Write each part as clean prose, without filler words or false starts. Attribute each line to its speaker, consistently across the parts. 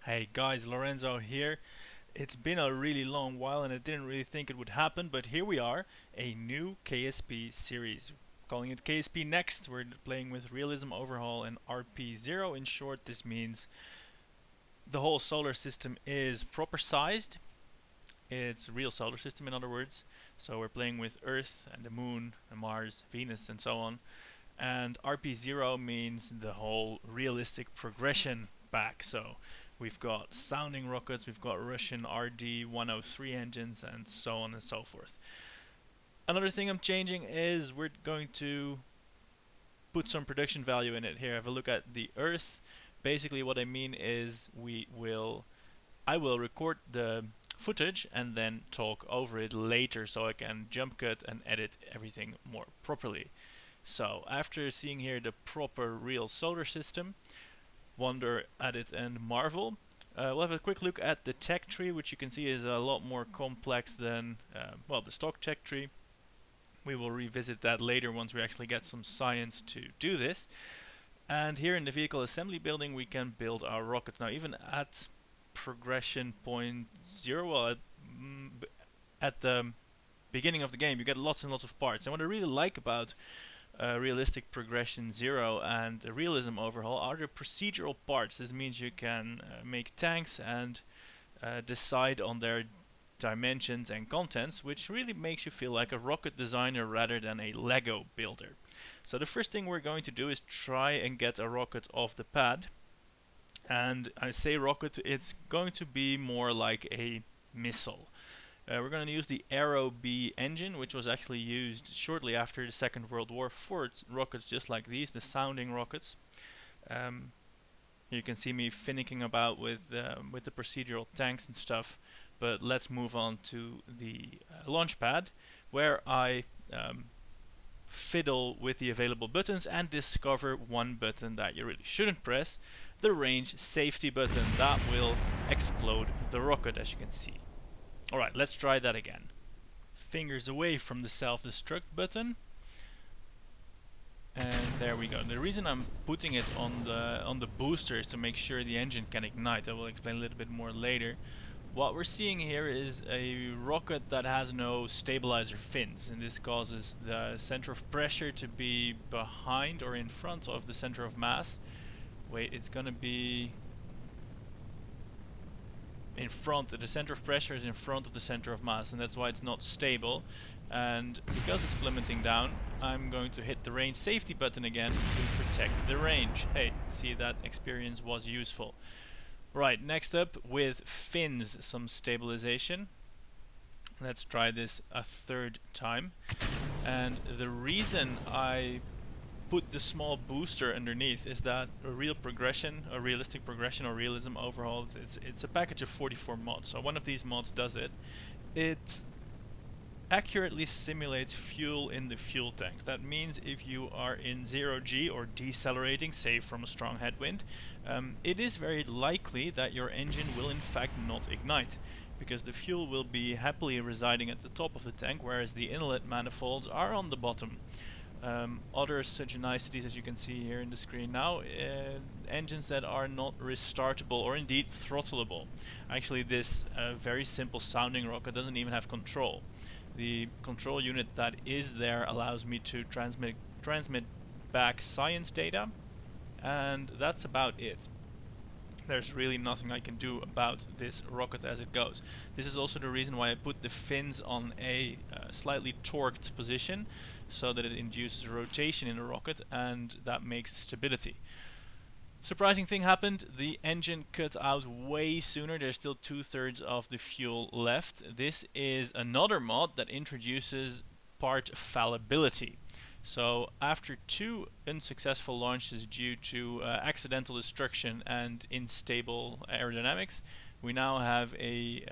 Speaker 1: Hey guys, Lorenzo here. It's been a really long while and I didn't really think it would happen, but here we are, a new KSP series. Calling it KSP Next. We're playing with Realism, Overhaul, and RP0. In short, this means the whole solar system is proper sized. It's a real solar system, in other words. So we're playing with Earth and the Moon and Mars, Venus, and so on. And RP0 means the whole realistic progression back. So we've got sounding rockets, we've got Russian RD-103 engines, and so on and so forth. Another thing I'm changing is we're going to put some production value in it here. Have a look at the Earth. Basically what I mean is I will record the footage and then talk over it later so I can jump cut and edit everything more properly. So after seeing here the proper real solar system, wonder at it and marvel. We'll have a quick look at the tech tree, which you can see is a lot more complex than the stock tech tree. We will revisit that later once we actually get some science to do this. And here in the vehicle assembly building we can build our rockets. Now even at progression point 0, at the beginning of the game you get lots and lots of parts. And what I really like about realistic progression 0 and realism overhaul are the procedural parts. This means you can make tanks and decide on their dimensions and contents, which really makes you feel like a rocket designer rather than a Lego builder. So the first thing we're going to do is try and get a rocket off the pad. And I say rocket, it's going to be more like a missile. We're going to use the Aerobee engine, which was actually used shortly after the Second World War for rockets just like these, the sounding rockets. You can see me finicking about with the procedural tanks and stuff, but let's move on to the launch pad, where I fiddle with the available buttons and discover one button that you really shouldn't press, the range safety button. That will explode the rocket, as you can see. Alright, let's try that again. Fingers away from the self-destruct button. And there we go. The reason I'm putting it on the booster is to make sure the engine can ignite. I will explain a little bit more later. What we're seeing here is a rocket that has no stabilizer fins, and this causes the center of pressure to be behind or in front of the center of mass. Wait, it's gonna be in front. The center of pressure is in front of the center of mass, and that's why it's not stable. And because it's plummeting down, I'm going to hit the range safety button again to protect the range. Hey, see, that experience was useful. Right, next up with fins, some stabilization. Let's try this a third time. And the reason I put the small booster underneath is that a real progression, a realistic progression or realism overhaul, it's a package of 44 mods. So one of these mods does it. It accurately simulates fuel in the fuel tanks. That means if you are in 0G or decelerating, say from a strong headwind, it is very likely that your engine will in fact not ignite, because the fuel will be happily residing at the top of the tank, whereas the inlet manifolds are on the bottom. Other such niceties, as you can see here in the screen now, engines that are not restartable or indeed throttleable. Actually, this very simple sounding rocket doesn't even have control. The control unit that is there allows me to transmit back science data, and that's about it. There's really nothing I can do about this rocket as it goes. This is also the reason why I put the fins on a slightly torqued position, so that it induces rotation in the rocket, and that makes stability. Surprising thing happened, the engine cut out way sooner. There's still 2/3 of the fuel left. This is another mod that introduces part fallibility. So after 2 unsuccessful launches due to accidental destruction and unstable aerodynamics, we now have a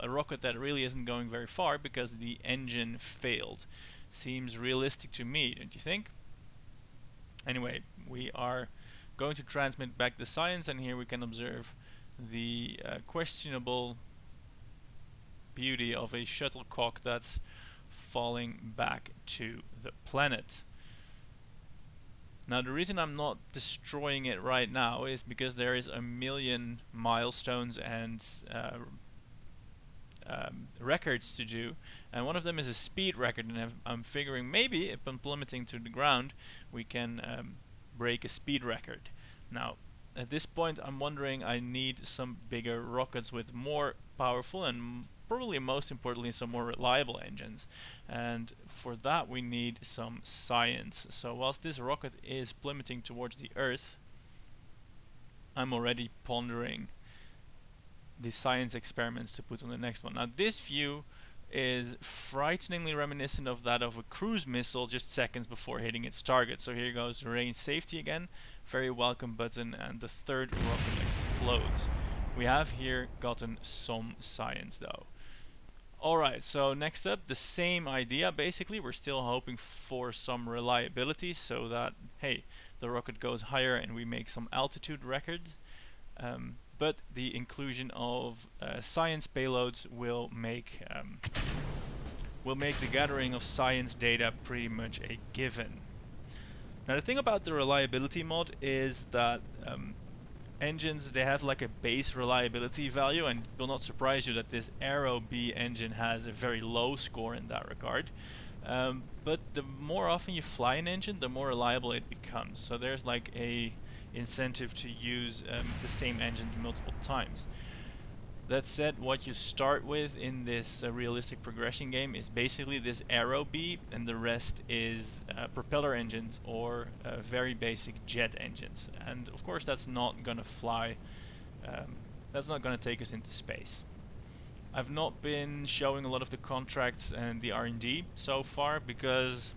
Speaker 1: rocket that really isn't going very far because the engine failed. Seems realistic to me, don't you think? Anyway, we are going to transmit back the science, and here we can observe the questionable beauty of a shuttlecock that's falling back to the planet. Now the reason I'm not destroying it right now is because there is a million milestones and records to do, and one of them is a speed record, and I'm figuring maybe upon plummeting to the ground we can break a speed record. Now at this point I'm wondering, I need some bigger rockets with more powerful and probably most importantly some more reliable engines, and for that we need some science. So whilst this rocket is plummeting towards the Earth, I'm already pondering the science experiments to put on the next one. Now this view is frighteningly reminiscent of that of a cruise missile just seconds before hitting its target. So here goes range safety again, very welcome button, and the third rocket explodes. We have here gotten some science though. Alright, so next up, the same idea basically. We're still hoping for some reliability so that, hey, the rocket goes higher and we make some altitude records. But the inclusion of science payloads will make the gathering of science data pretty much a given. Now the thing about the reliability mod is that engines, they have like a base reliability value, and it will not surprise you that this Aerobee engine has a very low score in that regard. But the more often you fly an engine, the more reliable it becomes. So there's like a incentive to use the same engine multiple times. That said, what you start with in this realistic progression game is basically this Aerobee, and the rest is propeller engines or very basic jet engines. And of course that's not gonna fly, that's not gonna take us into space. I've not been showing a lot of the contracts and the R&D so far because,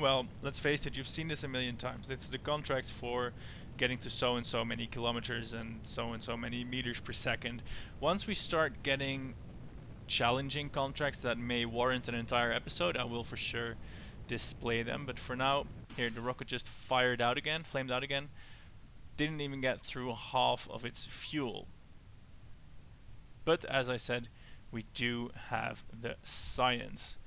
Speaker 1: well, let's face it, you've seen this a million times. It's the contracts for getting to so and so many kilometers and so many meters per second. Once we start getting challenging contracts that may warrant an entire episode, I will for sure display them. But for now, here, the rocket just flamed out again. Didn't even get through half of its fuel. But as I said, we do have the science.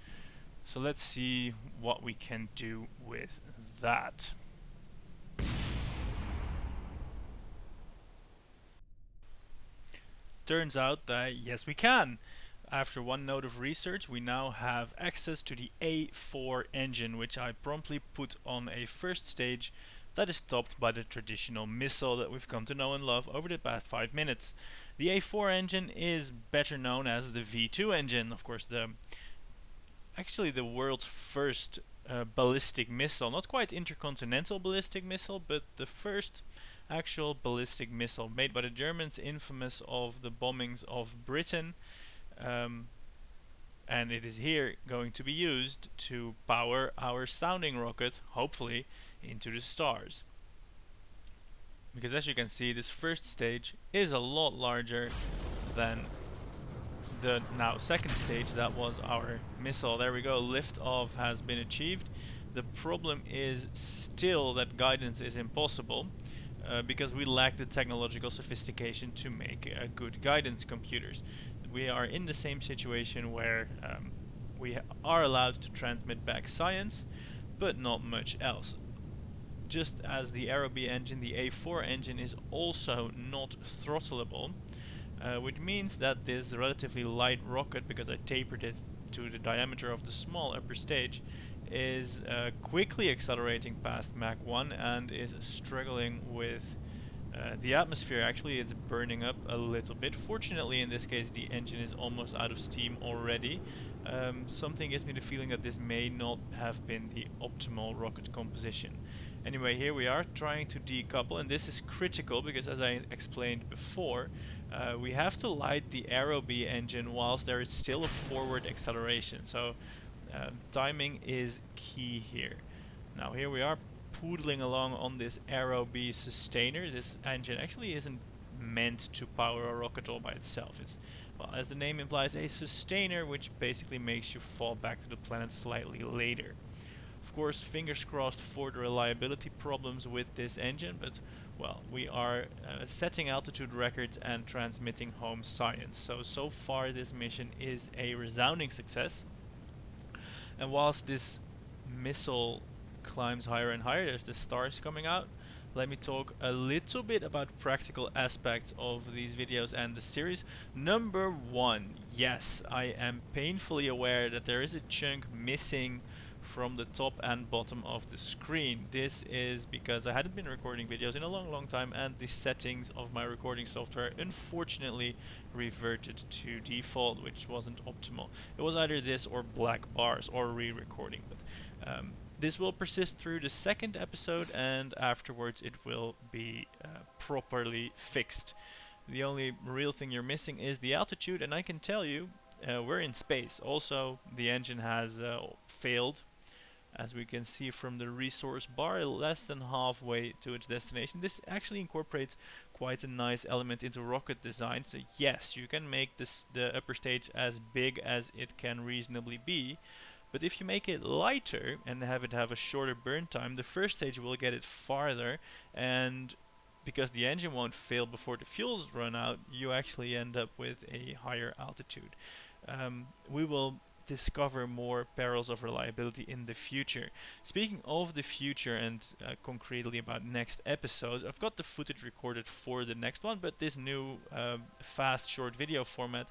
Speaker 1: So let's see what we can do with that. Turns out that yes, we can. After one note of research, we now have access to the A4 engine, which I promptly put on a first stage that is topped by the traditional missile that we've come to know and love over the past 5 minutes. The A4 engine is better known as the V2 engine, of course actually the world's first ballistic missile, not quite intercontinental ballistic missile, but the first actual ballistic missile made by the Germans, infamous of the bombings of Britain, and it is here going to be used to power our sounding rocket, hopefully, into the stars. Because as you can see, this first stage is a lot larger than the now second stage that was our missile. There we go, liftoff has been achieved. The problem is still that guidance is impossible because we lack the technological sophistication to make good guidance computers. We are in the same situation where we are allowed to transmit back science, but not much else. Just as the Aerobee engine, the A4 engine is also not throttleable, which means that this relatively light rocket, because I tapered it to the diameter of the small upper stage, is quickly accelerating past Mach 1 and is struggling with the atmosphere. Actually, it's burning up a little bit. Fortunately, in this case, the engine is almost out of steam already. Something gives me the feeling that this may not have been the optimal rocket composition. Anyway, here we are trying to decouple, and this is critical because, as I explained before, we have to light the Aerobee engine whilst there is still a forward acceleration. So timing is key here. Now here we are poodling along on this Aerobee sustainer. This engine actually isn't meant to power a rocket all by itself. It's, well, as the name implies, a sustainer, which basically makes you fall back to the planet slightly later. Of course, fingers crossed for the reliability problems with this engine, but well, we are setting altitude records and transmitting home science. So far this mission is a resounding success. And whilst this missile climbs higher and higher. There's the stars coming out. Let me talk a little bit about practical aspects of these videos and the series. Number one, yes, I am painfully aware that there is a chunk missing from the top and bottom of the screen. This is because I hadn't been recording videos in a long time, and the settings of my recording software unfortunately reverted to default, which wasn't optimal. It was either this or black bars or re-recording, but this will persist through the second episode, and afterwards it will be properly fixed. The only real thing you're missing is the altitude, and I can tell you we're in space. Also, the engine has failed, as we can see from the resource bar, less than halfway to its destination. This actually incorporates quite a nice element into rocket design. So yes, you can make the upper stage as big as it can reasonably be, but if you make it lighter and have it have a shorter burn time, the first stage will get it farther, and because the engine won't fail before the fuels run out, you actually end up with a higher altitude. We will discover more perils of reliability in the future. Speaking of the future and concretely about next episodes, I've got the footage recorded for the next one, but this new fast short video format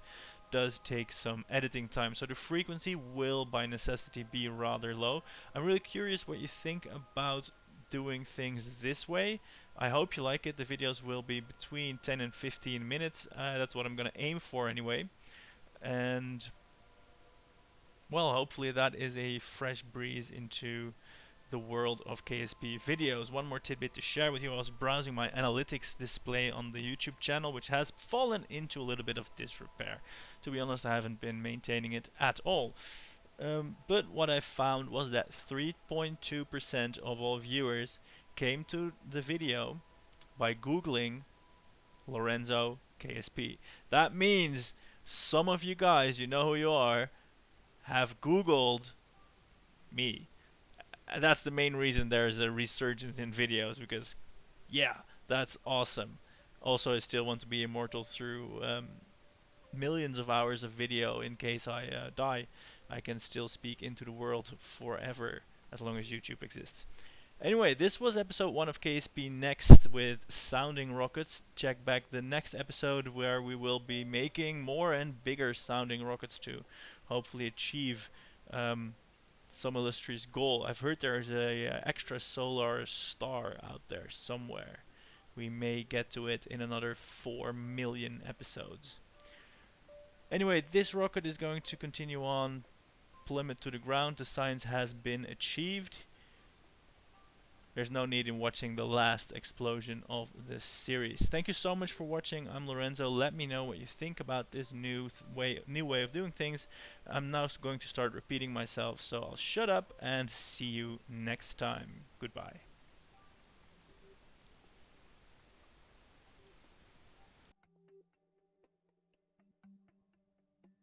Speaker 1: does take some editing time, so the frequency will by necessity be rather low. I'm really curious what you think about doing things this way. I hope you like it. The videos will be between 10 and 15 minutes. That's what I'm gonna aim for anyway. And well, hopefully that is a fresh breeze into the world of KSP videos. One more tidbit to share with you. I was browsing my analytics display on the YouTube channel, which has fallen into a little bit of disrepair. To be honest, I haven't been maintaining it at all. But what I found was that 3.2% of all viewers came to the video by Googling Lorenzo KSP. That means some of you guys, you know who you are, have Googled me. And that's the main reason there's a resurgence in videos, because yeah, that's awesome. Also, I still want to be immortal through millions of hours of video. In case I die, I can still speak into the world forever as long as YouTube exists. Anyway, this was episode 1 of KSP Next with sounding rockets. Check back the next episode where we will be making more and bigger sounding rockets to hopefully achieve some illustrious goal. I've heard there's a extrasolar star out there somewhere. We may get to it in another 4 million episodes. Anyway, this rocket is going to continue on, plummet to the ground. The science has been achieved. There's no need in watching the last explosion of this series. Thank you so much for watching. I'm Lorenzo. Let me know what you think about this new way of doing things. I'm now going to start repeating myself, so I'll shut up and see you next time. Goodbye.